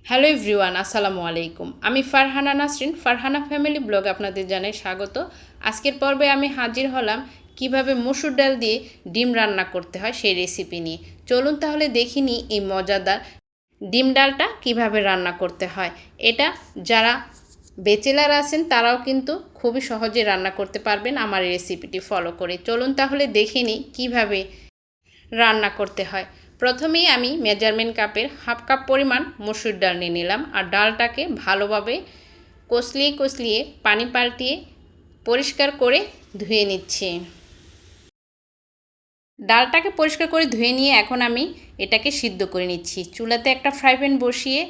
Hello everyone, আসসালামু আলাইকুম। আমি ফারহানা নাসরিন, ফারহানা ফ্যামিলি ব্লগ আপনাদের জানাই স্বাগত। আজকের পর্বে আমি হাজির হলাম কিভাবে মসুর ডাল দিয়ে ডিম রান্না করতে হয় সেই রেসিপি নিয়ে। চলুন তাহলে দেখি নিই এই মজাদার ডিম ডালটা কিভাবে রান্না করতে হয়। এটা যারা ব্যাচেলার আছেন তারাও কিন্তু খুবই সহজে রান্না করতে পারবেন আমার এই রেসিপিটি ফলো করে। চলুন তাহলে দেখে নিই কীভাবে রান্না করতে হয়। প্রথমেই আমি মেজারমেন্ট কাপের হাফ কাপ পরিমাণ মসুর ডাল নিয়ে নিলাম আর ডালটাকে ভালোভাবে কষলিয়ে পানি পাল্টিয়ে পরিষ্কার করে ধুয়ে নিচ্ছি। ডালটাকে পরিষ্কার করে ধুয়ে নিয়ে এখন আমি এটাকে সিদ্ধ করে নিচ্ছি। চুলাতে একটা ফ্রাই প্যান বসিয়ে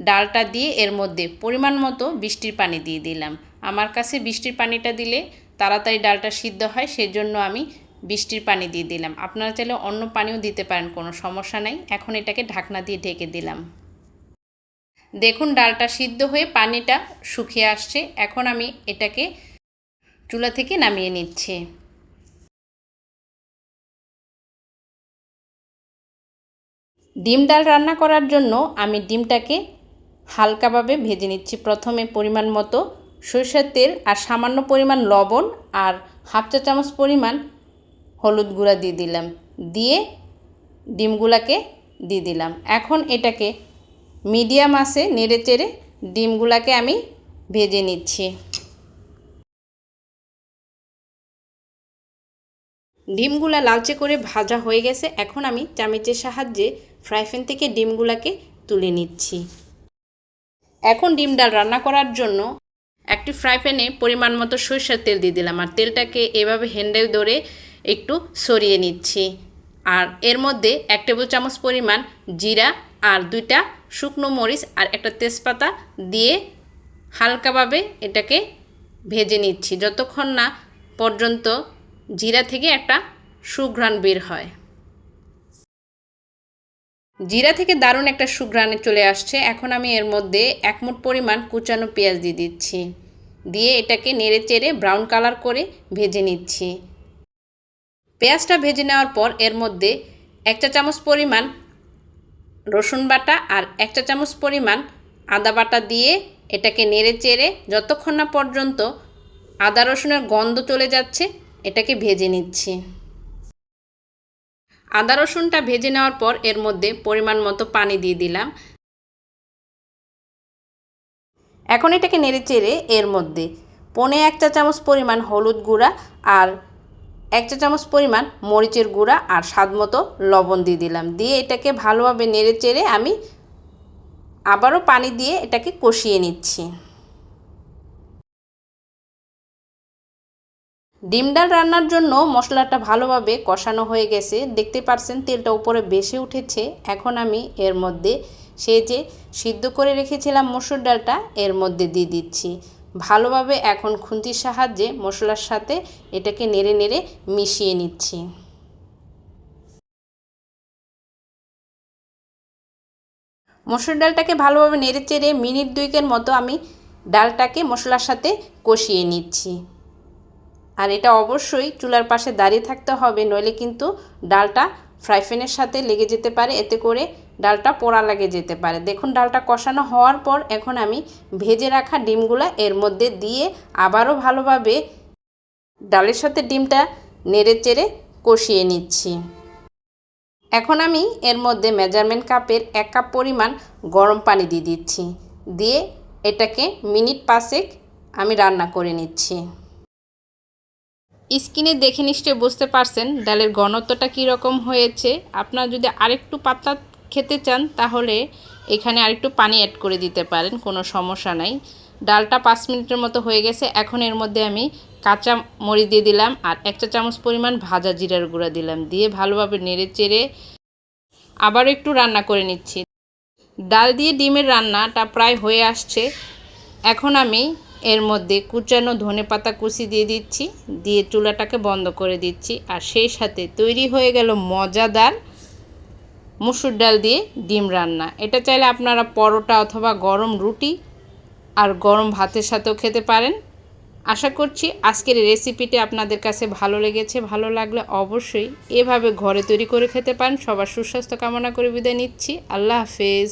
ডালটা দিয়ে এর মধ্যে পরিমাণ মতো বৃষ্টির পানি দিয়ে দিলাম। আমার কাছে বৃষ্টির পানিটা দিলে তাড়াতাড়ি ডালটা সিদ্ধ হয়, সেজন্য আমি বৃষ্টির পানি দিয়ে দিলাম। আপনারা চাইলে অন্য পানিও দিতে পারেন, কোনো সমস্যা নাই। এখন এটাকে ঢাকনা দিয়ে ঢেকে দিলাম। দেখুন ডালটা সিদ্ধ হয়ে পানিটা শুকিয়ে আসছে। এখন আমি এটাকে চুলা থেকে নামিয়ে নিচ্ছি। ডিম ডাল রান্না করার জন্য আমি ডিমটাকে হালকাভাবে ভেজে নিচ্ছি। প্রথমে পরিমাণ মতো সরিষার তেল আর সামান্য পরিমাণ লবণ আর হাফ চা চামচ পরিমাণ হলুদ গুঁড়া দিয়ে দিলাম, দিয়ে ডিমগুলাকে দিয়ে দিলাম। এখন এটাকে মিডিয়াম আঁচে নেড়ে চেড়ে ডিমগুলাকে আমি ভেজে নিচ্ছি। ডিমগুলা লালচে করে ভাজা হয়ে গেছে। এখন আমি চামচের সাহায্যে ফ্রাই প্যান থেকে ডিমগুলাকে তুলে নিচ্ছি। এখন ডিম ডাল রান্না করার জন্য একটি ফ্রাই প্যানে পরিমাণ মতো সরিষার তেল দিয়ে দিলাম আর তেলটাকে এভাবে হ্যান্ডেল ধরে একটু সরিয়ে নিচ্ছি। আর এর মধ্যে 1 টেবিল চামচ পরিমাণ জিরা আর 2টা শুকনো মরিচ আর একটা তেজপাতা দিয়ে হালকাভাবে এটাকে ভেজে নিচ্ছি যতক্ষণ না পর্যন্ত জিরা থেকে একটা সুঘ্রাণ বের হয়। জিরা থেকে দারুণ একটা সুঘ্রাণ চলে আসছে। এখন আমি এর মধ্যে 1 মুঠ পরিমাণ কুচানো পেঁয়াজ দিয়ে দিচ্ছি, দিয়ে এটাকে নেড়ে চেড়ে ব্রাউন কালার করে ভেজে নিচ্ছি। পেঁয়াজটা ভেজে নেওয়ার পর এর মধ্যে 1 চা চামচ পরিমাণ রসুন বাটা আর 1 চা চামচ পরিমাণ আদা বাটা দিয়ে এটাকে নেড়ে চেড়ে যতক্ষণ না পর্যন্ত আদা রসুনের গন্ধ চলে যাচ্ছে এটাকে ভেজে নিচ্ছি। আদা রসুনটা ভেজে নেওয়ার পর এর মধ্যে পরিমাণ মতো পানি দিয়ে দিলাম। এখন এটাকে নেড়ে চেড়ে এর মধ্যে 1 চা চামচ পরিমাণ হলুদ গুঁড়া আর 1 চা চামচ পরিমাণ মরিচের গুঁড়া আর স্বাদ মতো লবণ দিয়ে দিলাম, দিয়ে এটাকে ভালোভাবে নেড়ে চেড়ে আমি আবারও পানি দিয়ে এটাকে কষিয়ে নিচ্ছি। ডিম ডাল রান্নার জন্য মশলাটা ভালোভাবে কষানো হয়ে গেছে, দেখতে পাচ্ছেন তেলটা উপরে ভেসে উঠেছে। এখন আমি এর মধ্যে সেই যে সিদ্ধ করে রেখেছিলাম মসুর ডালটা এর মধ্যে দিয়ে দিচ্ছি। ভালোভাবে এখন খুন্তির সাহায্যে মশলার সাথে এটাকে নেড়ে নেড়ে মিশিয়ে নিচ্ছি। মসুর ডালটাকে ভালোভাবে নেড়ে চেড়ে মিনিট 2 মতো আমি ডালটাকে মশলার সাথে কষিয়ে নিচ্ছি। আর এটা অবশ্যই চুলার পাশে দাঁড়িয়ে থাকতে হবে, নইলে কিন্তু ডালটা ফ্রাই প্যানের সাথে লেগে যেতে পারে, এতে করে ডালটা পোড়া লেগে যেতে পারে। দেখুন ডালটা কষানো হওয়ার পর এখন আমি ভেজে রাখা ডিমগুলা এর মধ্যে দিয়ে আবারও ভালোভাবে ডালের সাথে ডিমটা নেড়ে চেড়ে কষিয়ে নিচ্ছি। এখন আমি এর মধ্যে মেজারমেন্ট কাপের 1 কাপ পরিমাণ গরম পানি দিয়ে দিচ্ছি, দিয়ে এটাকে মিনিট 5 আমি রান্না করে নিচ্ছি। স্কিনে দেখে নিশ্চয়ই বুঝতে পারছেন ডালের ঘনত্বটা কীরকম হয়েছে। আপনারা যদি আরেকটু পাতলা খেতে চান তাহলে এখানে আরেকটু পানি অ্যাড করে দিতে পারেন, কোনো সমস্যা নাই। ডালটা 5 মিনিটের মতো হয়ে গেছে। এখন এর মধ্যে আমি কাঁচা মরিচ দিয়ে দিলাম আর 1 চা চামচ পরিমাণ ভাজা জিরার গুঁড়া দিলাম, দিয়ে ভালোভাবে নেড়ে চেড়ে আবার একটু রান্না করে নিচ্ছি। ডাল দিয়ে ডিমের রান্নাটা প্রায় হয়ে আসছে। এখন আমি এর মধ্যে কুচানো ধনেপাতা কুচি দিয়ে দিচ্ছি, দিয়ে চুলাটাকে বন্ধ করে দিচ্ছি। আর সেই সাথে তৈরি হয়ে গেল মজাদার মসুর ডাল দিয়ে ডিম রান্না। এটা চাইলে আপনারা পরোটা অথবা গরম রুটি আর গরম ভাতের সাথেও খেতে পারেন। আশা করছি আজকের এই রেসিপিটি আপনাদের কাছে ভালো লেগেছে। ভালো লাগলে অবশ্যই এভাবে ঘরে তৈরি করে খেতে পারেন। সবার সুস্বাস্থ্য কামনা করে বিদায় নিচ্ছি। আল্লাহ হাফেজ।